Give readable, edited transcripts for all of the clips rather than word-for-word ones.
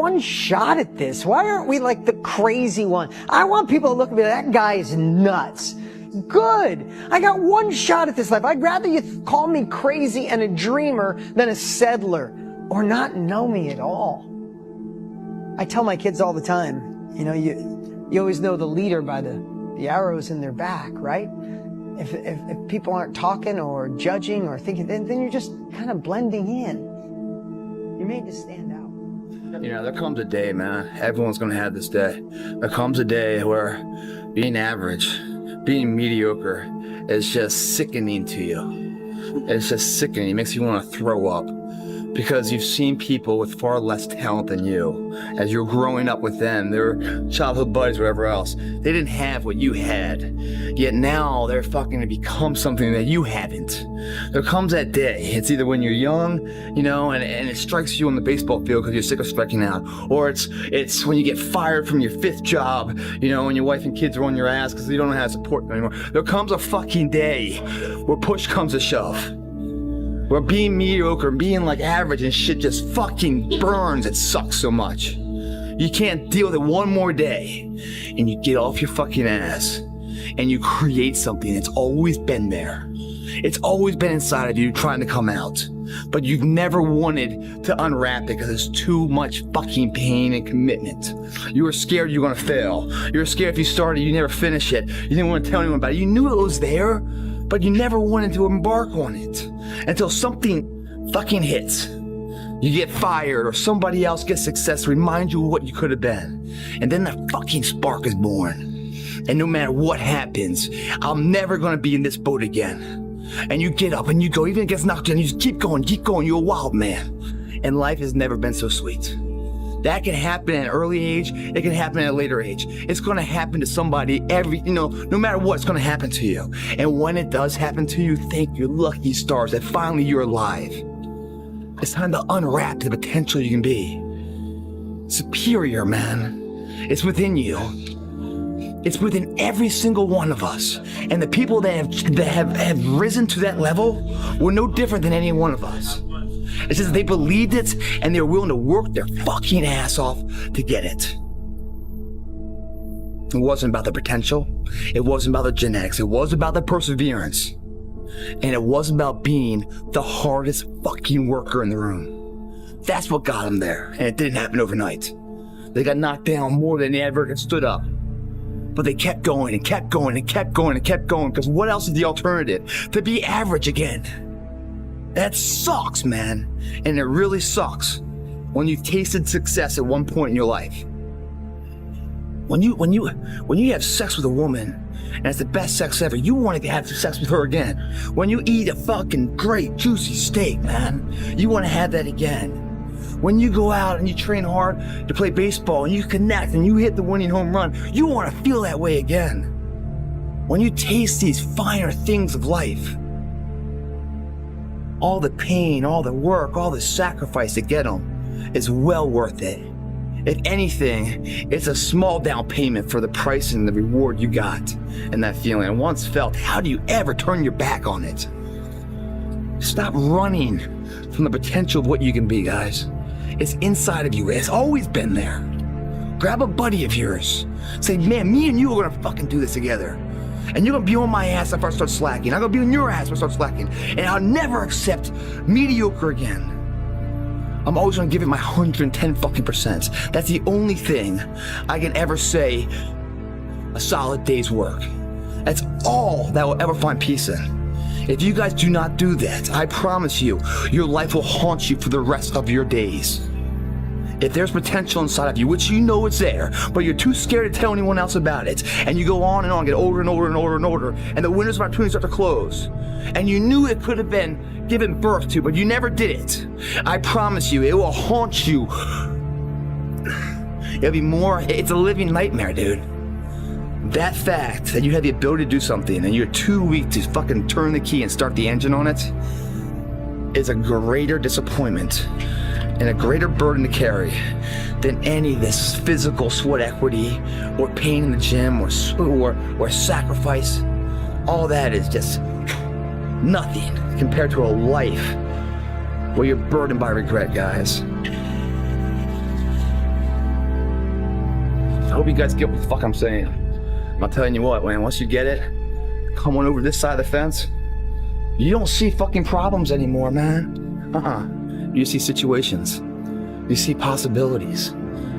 one shot at this. Why aren't we like the crazy one? I want people to look at me, that guy is nuts. Good. I got one shot at this life. I'd rather you call me crazy and a dreamer than a settler or not know me at all. I tell my kids all the time, you know, you always know the leader by the arrows in their back, right? If people aren't talking or judging or thinking, then you're just kind of blending in. You're made to stand out. You know, there comes a day, man. Everyone's gonna have this day. There comes a day where being average, being mediocre is just sickening to you. It's just sickening. It makes you want to throw up. Because you've seen people with far less talent than you. As you're growing up with them, their childhood buddies, whatever else, they didn't have what you had. Yet now they're fucking to become something that you haven't. There comes that day. It's either when you're young, you know, and it strikes you on the baseball field because you're sick of striking out. Or it's when you get fired from your 5th job, you know, and your wife and kids are on your ass because you don't know how to support them anymore. There comes a fucking day where push comes to shove. Where being mediocre, being like average and shit just fucking burns. It sucks so much. You can't deal with it one more day. And you get off your fucking ass. And you create something that's always been there. It's always been inside of you trying to come out. But you've never wanted to unwrap it because it's too much fucking pain and commitment. You were scared you were gonna fail. You were scared if you started, you never finish it. You didn't want to tell anyone about it. You knew it was there, but you never wanted to embark on it. Until something fucking hits. You get fired or somebody else gets success to remind you of what you could have been. And then the fucking spark is born. And no matter what happens, I'm never gonna be in this boat again. And you get up and you go, even if it gets knocked down, you just keep going, you're a wild man. And life has never been so sweet. That can happen at an early age, it can happen at a later age. It's gonna happen to somebody no matter what, it's gonna happen to you. And when it does happen to you, thank your lucky stars that finally you're alive. It's time to unwrap the potential you can be. Superior, man. It's within you. It's within every single one of us. And the people that have risen to that level were no different than any one of us. It's just they believed it and they were willing to work their fucking ass off to get it. It wasn't about the potential. It wasn't about the genetics. It was about the perseverance. And it wasn't about being the hardest fucking worker in the room. That's what got them there. And it didn't happen overnight. They got knocked down more than they ever stood up. But they kept going and kept going and kept going and kept going, because what else is the alternative? To be average again. That sucks, man. And it really sucks when you've tasted success at one point in your life. When you have sex with a woman and it's the best sex ever, you want to have sex with her again. When you eat a fucking great juicy steak, man, you want to have that again. When you go out and you train hard to play baseball and you connect and you hit the winning home run, you want to feel that way again. When you taste these finer things of life, all the pain, all the work, all the sacrifice to get them is well worth it. If anything, it's a small down payment for the price and the reward you got and that feeling. And once felt, how do you ever turn your back on it? Stop running from the potential of what you can be, guys. It's inside of you. It's always been there. Grab a buddy of yours. Say, man, me and you are gonna fucking do this together. And you're gonna be on my ass if I start slacking. I'm gonna be on your ass if I start slacking. And I'll never accept mediocre again. I'm always gonna give it my 110 fucking percent. That's the only thing I can ever say a solid day's work. That's all that will ever find peace in. If you guys do not do that, I promise you, your life will haunt you for the rest of your days. If there's potential inside of you, which you know it's there, but you're too scared to tell anyone else about it, and you go on, get older and older and older and older, and the windows of opportunity start to close, and you knew it could have been given birth to, but you never did it, I promise you, it will haunt you. It's a living nightmare, dude. That fact that you had the ability to do something and you're too weak to fucking turn the key and start the engine on it is a greater disappointment and a greater burden to carry than any of this physical sweat equity or pain in the gym or sacrifice. All that is just nothing compared to a life where you're burdened by regret, guys. hope you guys get what the fuck I'm saying. I'm telling you what, man, once you get it, come on over this side of the fence, you don't see fucking problems anymore, man. You see situations. You see possibilities.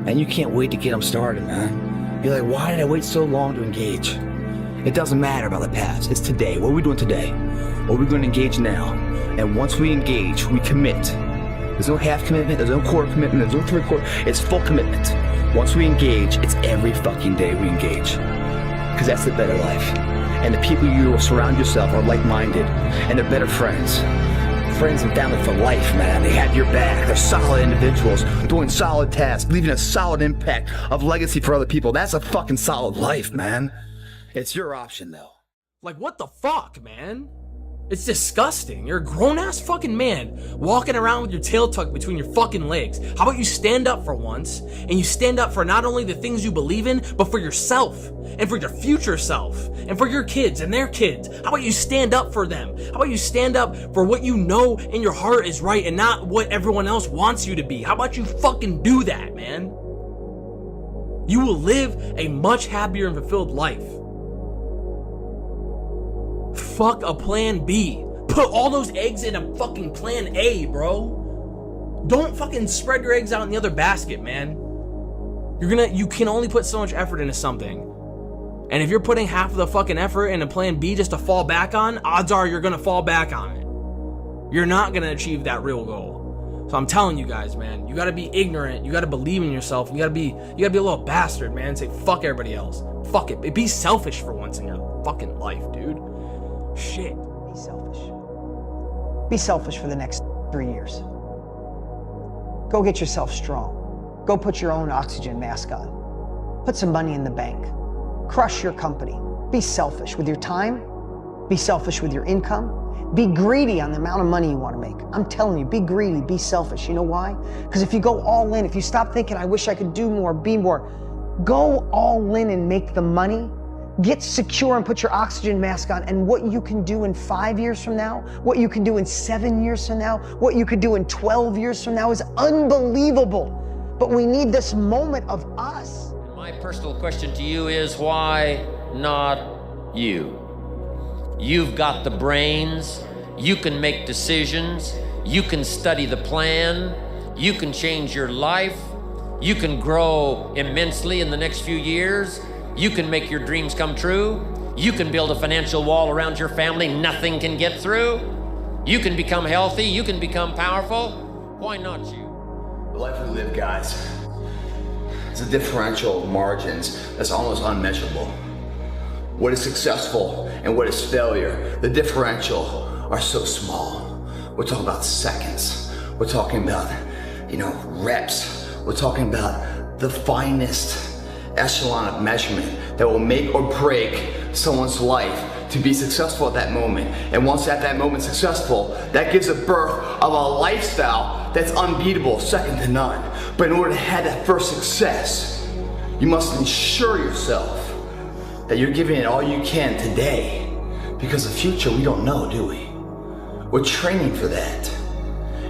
And you can't wait to get them started, man. You're like, why did I wait so long to engage? It doesn't matter about the past. It's today. What are we doing today? What are we going to engage now? And once we engage, we commit. There's no half commitment. There's no quarter commitment. There's no three-quarter. It's full commitment. Once we engage, it's every fucking day we engage. Because that's the better life. And the people you will surround yourself are like-minded. And they're better friends. Friends and family for life, man. They have your back. They're solid individuals doing solid tasks, leaving a solid impact of legacy for other people. That's a fucking solid life, man. It's your option, though. Like, what the fuck, man? It's disgusting. You're a grown-ass fucking man walking around with your tail tucked between your fucking legs. How about you stand up for once, and you stand up for not only the things you believe in, but for yourself, and for your future self, and for your kids and their kids. How about you stand up for them? How about you stand up for what you know in your heart is right and not what everyone else wants you to be? How about you fucking do that, man? You will live a much happier and fulfilled life. Fuck a plan B. Put all those eggs in a fucking plan A, bro. Don't fucking spread your eggs out in the other basket, man. You can only put so much effort into something. And if you're putting half of the fucking effort into plan B just to fall back on, odds are you're gonna fall back on it. You're not gonna achieve that real goal. So I'm telling you guys, man, you gotta be ignorant, you gotta believe in yourself, you gotta be a little bastard, man, and say fuck everybody else. Fuck it. Be selfish for once in your fucking life, dude. Shit. Be selfish. Be selfish for the next 3 years. Go get yourself strong. Go put your own oxygen mask on. Put some money in the bank. Crush your company. Be selfish with your time. Be selfish with your income. Be greedy on the amount of money you want to make. I'm telling you, be greedy, be selfish. You know why? Because if you go all in, if you stop thinking, I wish I could do more, be more, go all in and make the money. Get secure and put your oxygen mask on, and what you can do in 5 years from now, what you can do in 7 years from now, what you could do in 12 years from now is unbelievable. But we need this moment of us. My personal question to you is, why not you? You've got the brains, you can make decisions, you can study the plan, you can change your life, you can grow immensely in the next few years. You can make your dreams come true. You can build a financial wall around your family nothing can get through. You can become healthy. You can become powerful. Why not you? The life we live, guys, is a differential of margins that's almost unmeasurable. What is successful and what is failure, the differential are so small. We're talking about seconds. We're talking about, reps. We're talking about the finest echelon of measurement that will make or break someone's life to be successful at that moment. And once at that moment successful, that gives a birth of a lifestyle that's unbeatable, second to none. But in order to have that first success, you must ensure yourself that you're giving it all you can today, because the future we don't know, do we? We're training for that.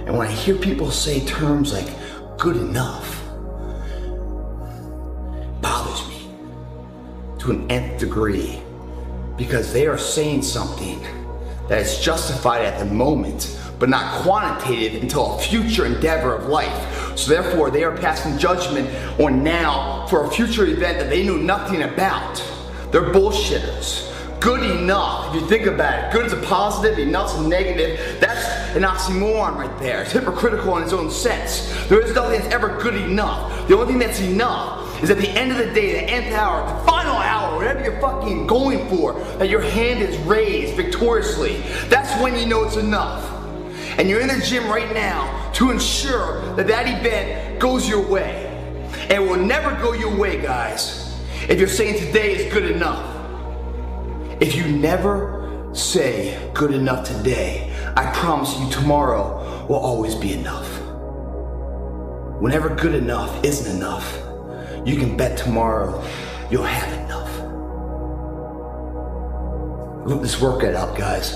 And when I hear people say terms like good enough, bothers me to an nth degree, because they are saying something that is justified at the moment but not quantitative until a future endeavor of life. So therefore they are passing judgment on now for a future event that they knew nothing about. They're bullshitters. Good enough, if you think about it, good is a positive, enough's a negative. That's an oxymoron right there. It's hypocritical in its own sense. There is nothing that's ever good enough. The only thing that's enough is at the end of the day, the nth hour, the final hour, whatever you're fucking going for, that your hand is raised victoriously. That's when you know it's enough. And you're in the gym right now to ensure that that event goes your way. And it will never go your way, guys, if you're saying today is good enough. If you never say good enough today, I promise you tomorrow will always be enough. Whenever good enough isn't enough, you can bet tomorrow you'll have enough. Look this workout up, guys,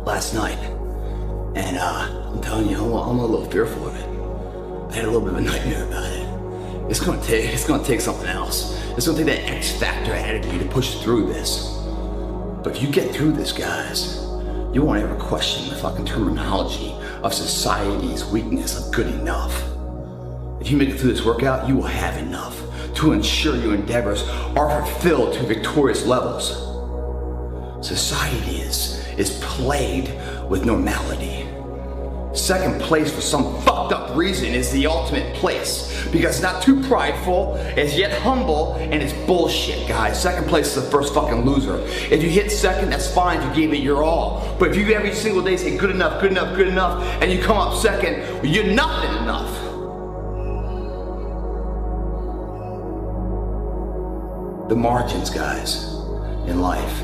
last night. And I'm telling you, I'm a little fearful of it. I had a little bit of a nightmare about it. It's gonna take something else. It's gonna take that X factor attitude to push through this. But if you get through this, guys, you won't ever question the fucking terminology of society's weakness of good enough. If you make it through this workout, you will have enough to ensure your endeavors are fulfilled to victorious levels. Society is plagued with normality. Second place for some fucked up reason is the ultimate place, because it's not too prideful, it's yet humble, and it's bullshit, guys. Second place is the first fucking loser. If you hit second, that's fine if you gave it your all. But if you every single day say good enough, good enough, good enough, and you come up second, you're nothing enough. The margins, guys, in life,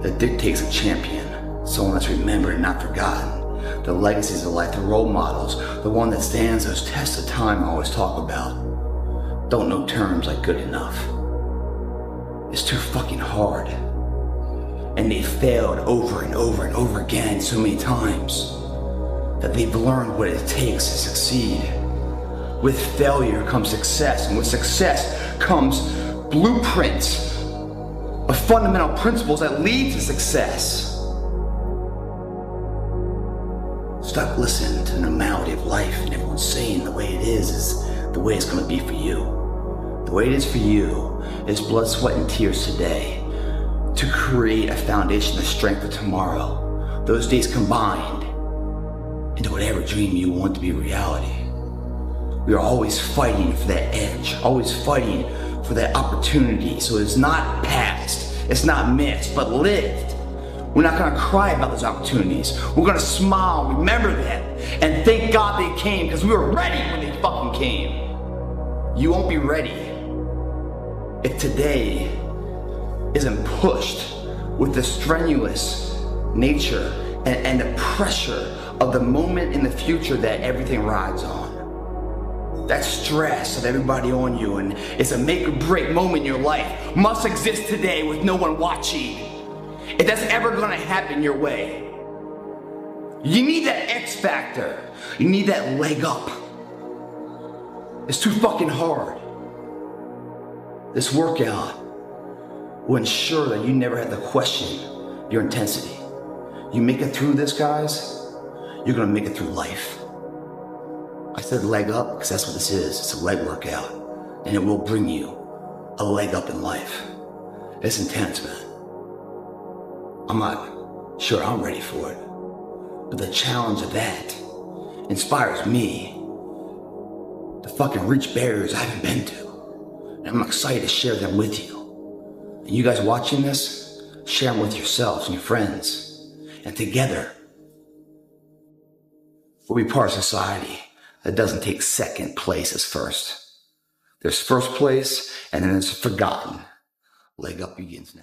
that dictates a champion, someone that's remembered and not forgotten. The legacies of life, the role models, the one that stands those tests of time I always talk about, don't know terms like good enough. It's too fucking hard. And they failed over and over and over again so many times that they've learned what it takes to succeed. With failure comes success, and with success comes blueprints of fundamental principles that lead to success. Stop listening to the normality of life and everyone saying the way it is the way it's gonna be for you. The way it is for you is blood, sweat, and tears today to create a foundation of strength for tomorrow. Those days combined into whatever dream you want to be reality. We are always fighting for that edge, always fighting for that opportunity. So it's not past, it's not missed, but lived. We're not gonna cry about those opportunities. We're gonna smile, remember them, and thank God they came, because we were ready when they fucking came. You won't be ready if today isn't pushed with the strenuous nature and the pressure of the moment in the future that everything rides on. That stress of everybody on you, and it's a make or break moment in your life, must exist today with no one watching. If that's ever gonna happen your way, you need that X factor. You need that leg up. It's too fucking hard. This workout will ensure that you never have to question your intensity. You make it through this, guys, you're gonna make it through life. I said leg up because that's what this is. It's a leg workout, and it will bring you a leg up in life. It's intense, man. I'm not sure I'm ready for it, but the challenge of that inspires me to fucking reach barriers I haven't been to. And I'm excited to share them with you. And you guys watching this, share them with yourselves and your friends. And together, we'll be part of society that doesn't take second place as first. There's first place, and then there's forgotten. Leg up begins now.